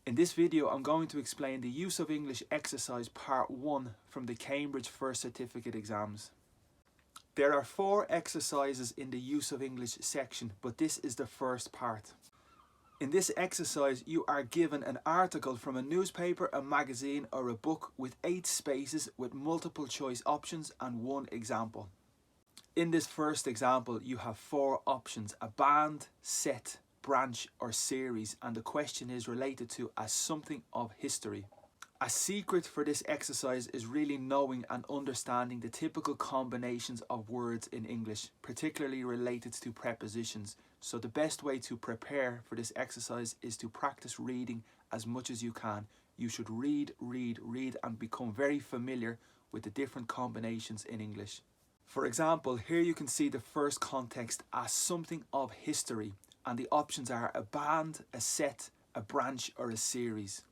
In this video, I'm going to explain the use of English exercise part 1 from the Cambridge First Certificate exams. There are 4 exercises in the use of English section, but this is the first part. In this exercise, you are given an article from a newspaper, a magazine or a book with 8 spaces with multiple choice options and 1 example. In this first example, you have 4 options: a band, set, branch or series, and the question is related to as something of history. A secret for this exercise is really knowing and understanding the typical combinations of words in English, particularly related to prepositions. So the best way to prepare for this exercise is to practice reading as much as you can. You should read and become very familiar with the different combinations in English. For example, here you can see the first context as something of history, and the options are a band, a set, a branch or a series.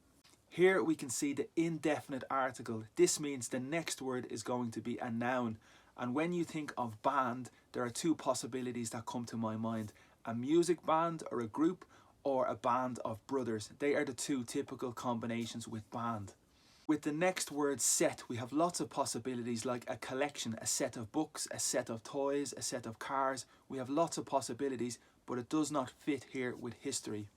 Here we can see the indefinite article. This means the next word is going to be a noun, and when you think of band, there are 2 possibilities that come to my mind: a music band or a group, or a band of brothers. They are the 2 typical combinations with band. With the next word set, we have lots of possibilities like a collection, a set of books, a set of toys, a set of cars. We have lots of possibilities, but it does not fit here with history.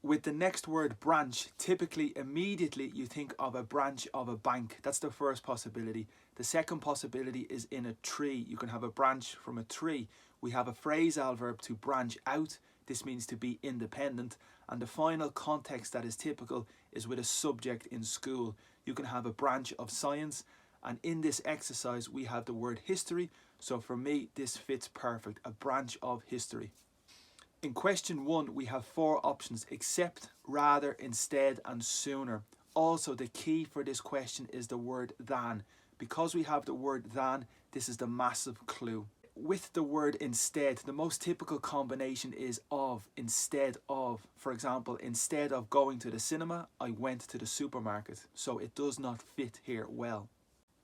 With the next word branch, typically immediately you think of a branch of a bank. That's the first possibility. The second possibility is in a tree. You can have a branch from a tree. We have a phrasal verb to branch out. This means to be independent. And the final context that is typical is with a subject in school. You can have a branch of science, and in this exercise we have the word history. So for me, this fits perfect, a branch of history. In question 1, we have 4 options: except, rather, instead and sooner. Also, the key for this question is the word than. Because we have the word than, this is the massive clue. With the word instead, the most typical combination is of, instead of. For example, instead of going to the cinema, I went to the supermarket. So it does not fit here well.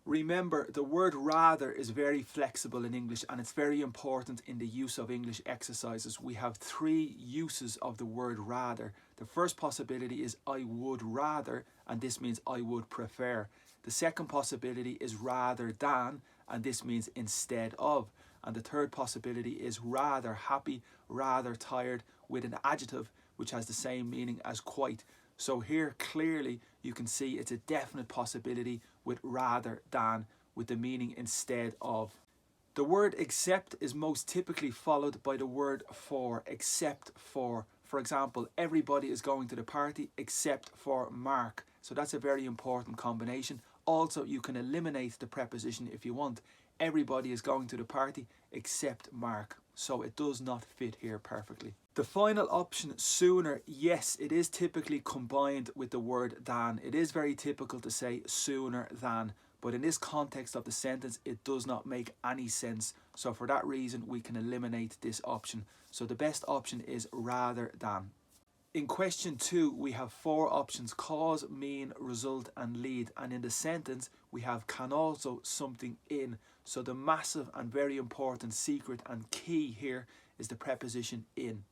Remember, the word rather is very flexible in English, and it's very important in the use of English exercises. We have 3 uses of the word rather. The first possibility is I would rather, and this means I would prefer. The second possibility is rather than, and this means instead of. And the third possibility is rather happy, rather tired, with an adjective which has the same meaning as quite. So here clearly you can see it's a definite possibility with rather than, with the meaning instead of. The word except is most typically followed by the word for, except for. For example, everybody is going to the party except for Mark. So that's a very important combination. Also, you can eliminate the preposition if you want. Everybody is going to the party except Mark. So it does not fit here perfectly. The final option, sooner, yes, it is typically combined with the word than. It is very typical to say sooner than, but in this context of the sentence, it does not make any sense. So for that reason, we can eliminate this option. So the best option is rather than. In question 2, we have 4 options: cause, mean, result and lead. And in the sentence, we have can also, something in. So the massive and very important secret and key here is the preposition in.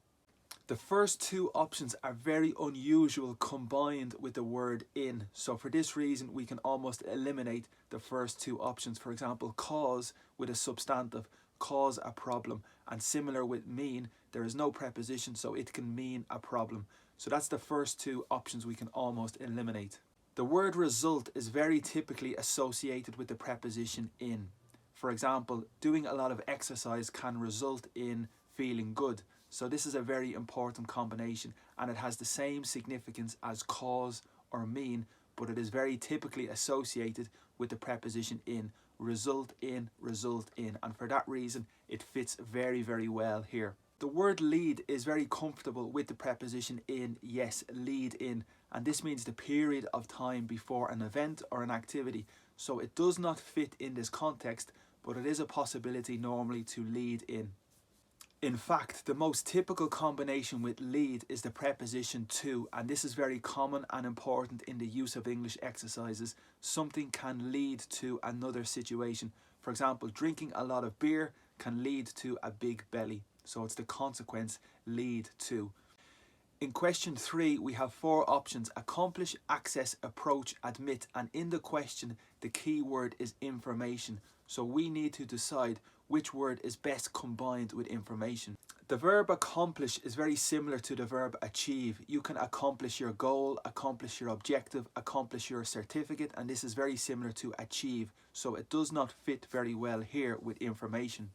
The first 2 options are very unusual combined with the word in. So for this reason, we can almost eliminate the first 2 options. For example, cause with a substantive, cause a problem. And similar with mean, there is no preposition, so it can mean a problem. So that's the first 2 options we can almost eliminate. The word result is very typically associated with the preposition in. For example, doing a lot of exercise can result in feeling good. So this is a very important combination, and it has the same significance as cause or mean, but it is very typically associated with the preposition in. Result in, and for that reason it fits very, very well here. The word lead is very comfortable with the preposition in. Yes, lead in, and this means the period of time before an event or an activity. So it does not fit in this context, but it is a possibility normally to lead in. In fact, the most typical combination with lead is the preposition to, and this is very common and important in the use of English exercises. Something can lead to another situation. For example, drinking a lot of beer can lead to a big belly. So it's the consequence, lead to. In question 3, we have 4 options: accomplish, access, approach, admit, and in the question, the key word is information. So we need to decide which word is best combined with information. The verb accomplish is very similar to the verb achieve. You can accomplish your goal, accomplish your objective, accomplish your certificate, and this is very similar to achieve. So it does not fit very well here with information.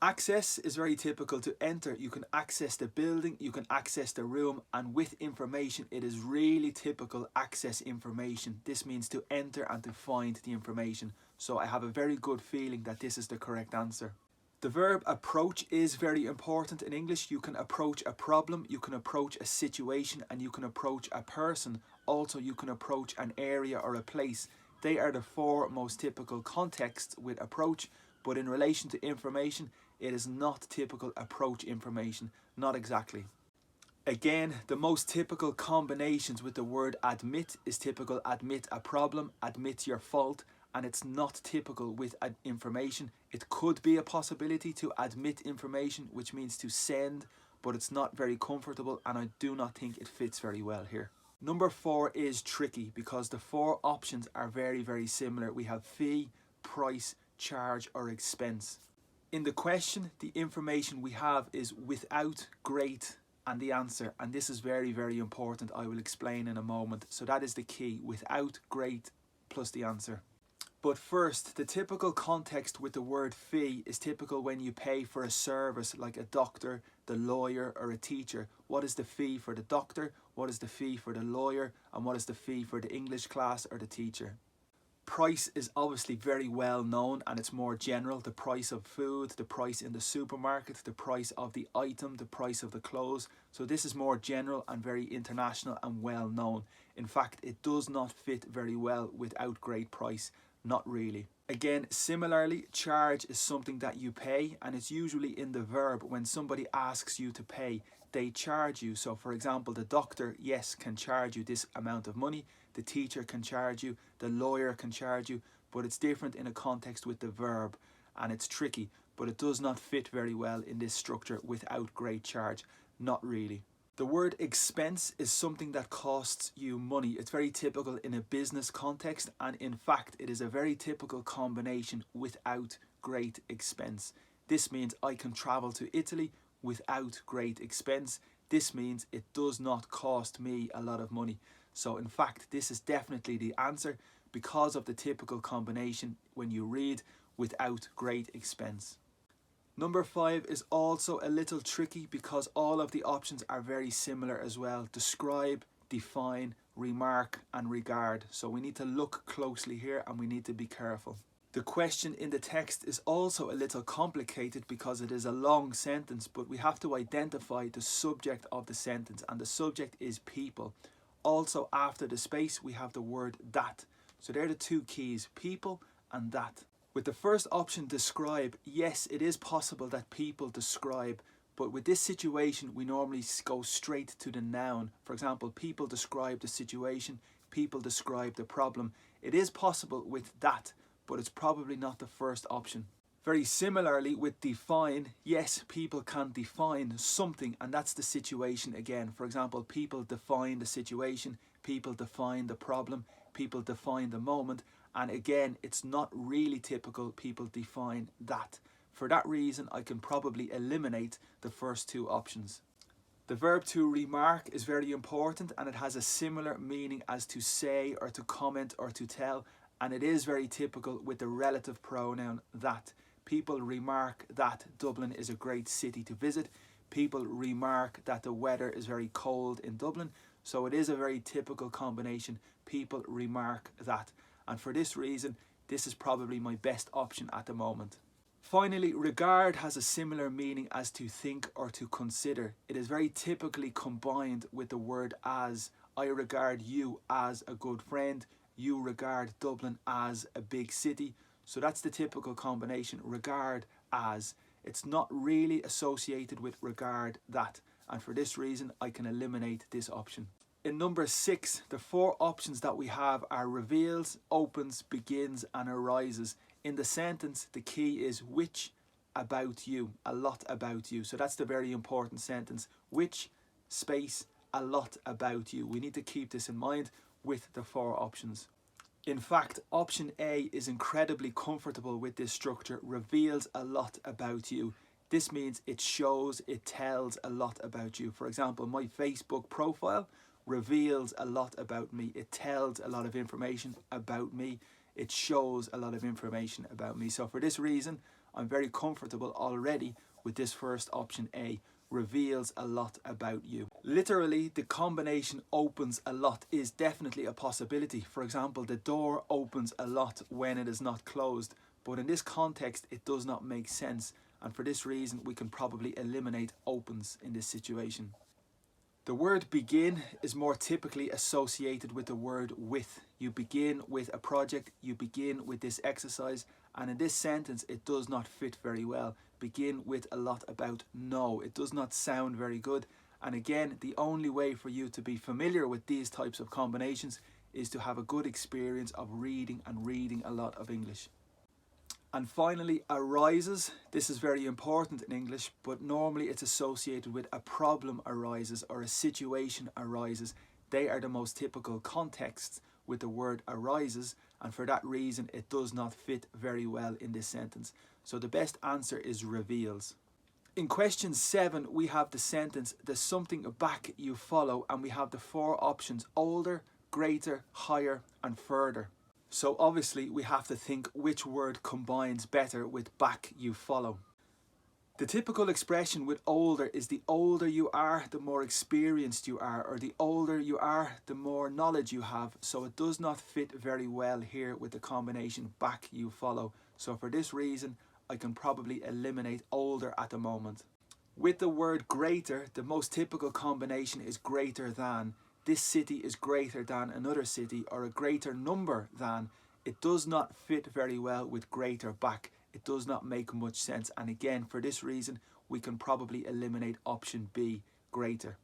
Access is very typical to enter. You can access the building, you can access the room, and with information it is really typical access information. This means to enter and to find the information. So I have a very good feeling that this is the correct answer. The verb approach is very important in English. You can approach a problem, you can approach a situation, and you can approach a person. Also, you can approach an area or a place. They are the 4 most typical contexts with approach, but in relation to information, it is not typical approach information, not exactly. Again, the most typical combinations with the word admit is typical admit a problem, admit your fault, and it's not typical with information. It could be a possibility to admit information, which means to send, but it's not very comfortable, and I do not think it fits very well here. Number 4 is tricky because the 4 options are very, very similar. We have fee, price, charge, or expense. In the question, the information we have is without, great, and the answer, and this is very, very important. I will explain in a moment. So that is the key: without, great, plus the answer. But first, the typical context with the word fee is typical when you pay for a service like a doctor, the lawyer, or a teacher. What is the fee for the doctor? What is the fee for the lawyer? And what is the fee for the English class or the teacher? Price is obviously very well known and it's more general. The price of food, the price in the supermarket, the price of the item, the price of the clothes. So this is more general and very international and well known. In fact, it does not fit very well without great price. Not really. Again, similarly, charge is something that you pay, and it's usually in the verb. When somebody asks you to pay, they charge you. So for example, the doctor, yes, can charge you this amount of money. The teacher can charge you, the lawyer can charge you, but it's different in a context with the verb, and it's tricky, but it does not fit very well in this structure without great charge. Not really. The word expense is something that costs you money. It's very typical in a business context, and in fact it is a very typical combination without great expense. This means I can travel to Italy without great expense. This means it does not cost me a lot of money. So in fact this is definitely the answer because of the typical combination when you read without great expense. Number 5 is also a little tricky because all of the options are very similar as well. Describe, define, remark, and regard. So we need to look closely here and we need to be careful. The question in the text is also a little complicated because it is a long sentence, but we have to identify the subject of the sentence, and the subject is people. Also after the space we have the word that. So they're the 2 keys, people and that. With the first option, describe, yes, it is possible that people describe, but with this situation we normally go straight to the noun. For example, people describe the situation, people describe the problem. It is possible with that, but it's probably not the first option. Very similarly with define, yes, people can define something, and that's the situation again. For example, people define the situation, people define the problem, people define the moment. And again, it's not really typical people define that. For that reason, I can probably eliminate the first 2 options. The verb to remark is very important, and it has a similar meaning as to say or to comment or to tell. And it is very typical with the relative pronoun that. People remark that Dublin is a great city to visit. People remark that the weather is very cold in Dublin. So it is a very typical combination. People remark that. And for this reason, this is probably my best option at the moment. Finally, regard has a similar meaning as to think or to consider. It is very typically combined with the word as. I regard you as a good friend. You regard Dublin as a big city. So that's the typical combination, regard as. It's not really associated with regard that. And for this reason, I can eliminate this option. In number 6, the 4 options that we have are reveals, opens, begins, and arises. In the sentence, the key is which, about you, a lot about you. So that's the very important sentence. Which, space, a lot about you. We need to keep this in mind with the 4 options. In fact, option A is incredibly comfortable with this structure, reveals a lot about you. This means it shows, it tells a lot about you. For example, my Facebook profile reveals a lot about me. It tells a lot of information about me. It shows a lot of information about me. So for this reason, I'm very comfortable already with this first option A, reveals a lot about you. Literally, the combination opens a lot is definitely a possibility. For example, the door opens a lot when it is not closed. But in this context, it does not make sense. And for this reason, we can probably eliminate opens in this situation. The word begin is more typically associated with the word with. You begin with a project, you begin with this exercise, and in this sentence it does not fit very well. Begin with a lot about no. It does not sound very good. And again, the only way for you to be familiar with these types of combinations is to have a good experience of reading a lot of English. And finally, arises. This is very important in English, but normally it's associated with a problem arises or a situation arises. They are the most typical contexts with the word arises, and for that reason it does not fit very well in this sentence. So the best answer is reveals. In question 7, we have the sentence, there's something back you follow, and we have the 4 options: older, greater, higher, and further. So obviously we have to think which word combines better with back you follow. The typical expression with older is the older you are, the more experienced you are, or the older you are, the more knowledge you have. So it does not fit very well here with the combination back you follow. So for this reason, I can probably eliminate older at the moment. With the word greater, the most typical combination is greater than. This city is greater than another city, or a greater number than. It does not fit very well with greater back. It does not make much sense. And again, for this reason, we can probably eliminate option B, greater.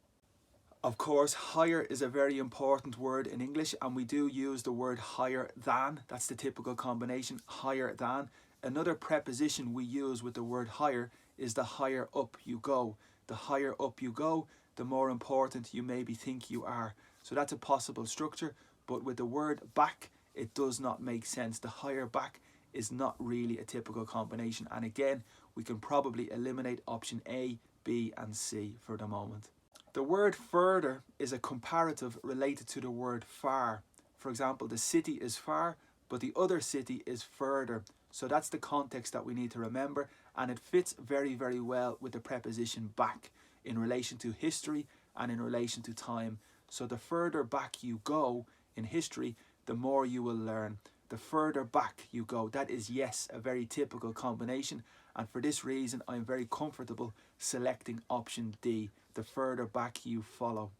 Of course, higher is a very important word in English, and we do use the word higher than. That's the typical combination, higher than. Another preposition we use with the word higher is the higher up you go. The higher up you go, the more important you maybe think you are. So that's a possible structure, but with the word back, it does not make sense. The higher back is not really a typical combination. And again, we can probably eliminate option A, B, and C for the moment. The word further is a comparative related to the word far. For example, the city is far, but the other city is further. So that's the context that we need to remember, and it fits very, very well with the preposition back in relation to history and in relation to time. So the further back you go in history, the more you will learn. The further back you go, that is, yes, a very typical combination, and for this reason I'm very comfortable selecting option D, the further back you follow.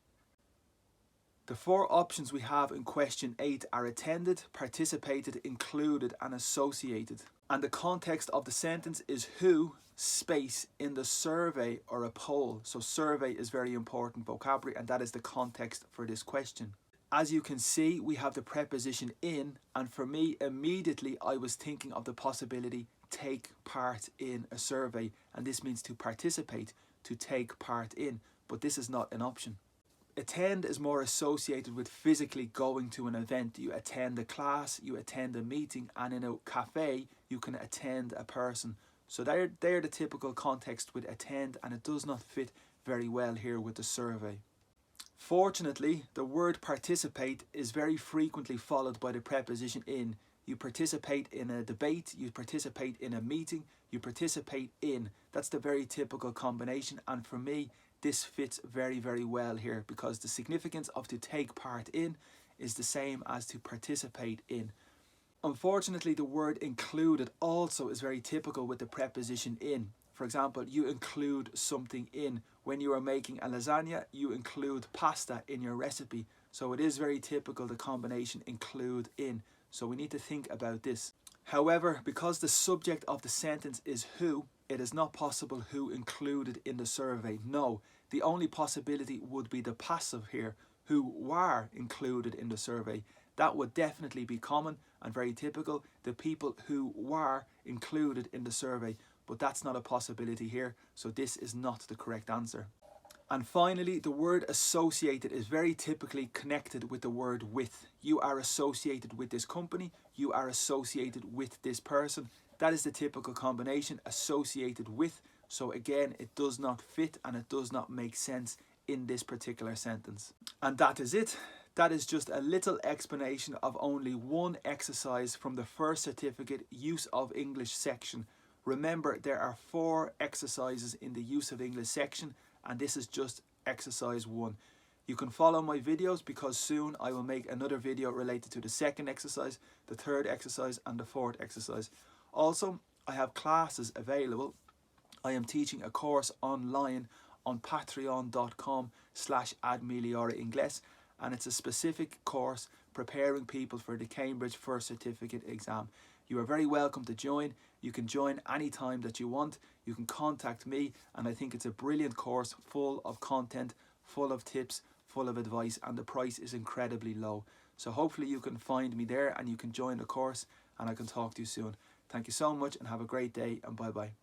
The 4 options we have in question 8 are attended, participated, included, and associated. And the context of the sentence is who, space, in the survey or a poll. So survey is very important vocabulary, and that is the context for this question. As you can see, we have the preposition in, and for me, immediately I was thinking of the possibility take part in a survey, and this means to participate, to take part in, but this is not an option. Attend is more associated with physically going to an event. You attend a class, you attend a meeting, and in a cafe you can attend a person. So they're the typical context with attend, and it does not fit very well here with the survey. Fortunately, the word participate is very frequently followed by the preposition in. You participate in a debate, you participate in a meeting, you participate in. That's the very typical combination, and for me, this fits very, very well here because the significance of to take part in is the same as to participate in. Unfortunately, the word included also is very typical with the preposition in. For example, you include something in. When you are making a lasagna, you include pasta in your recipe. So it is very typical, the combination include in. So we need to think about this. However, because the subject of the sentence is who, it is not possible who included in the survey. No, the only possibility would be the passive here, who were included in the survey. That would definitely be common and very typical, the people who were included in the survey, but that's not a possibility here, so this is not the correct answer. And finally, the word associated is very typically connected with the word with. You are associated with this company, you are associated with this person. That is the typical combination, associated with. So again, it does not fit and it does not make sense in this particular sentence. And that is it. That is just a little explanation of only one exercise from the first certificate use of English section. Remember, there are 4 exercises in the use of English section, and this is just exercise 1. You can follow my videos because soon I will make another video related to the 2nd exercise, the 3rd exercise and the 4th exercise. Also, I have classes available. I am teaching a course online on patreon.com/admelioringles, and it's a specific course preparing people for the Cambridge First Certificate exam. You are very welcome to join. You can join anytime that you want. You can contact me, and I think it's a brilliant course full of content, full of tips, full of advice, and the price is incredibly low. So hopefully you can find me there and you can join the course, and I can talk to you soon. Thank you so much and have a great day, and bye bye.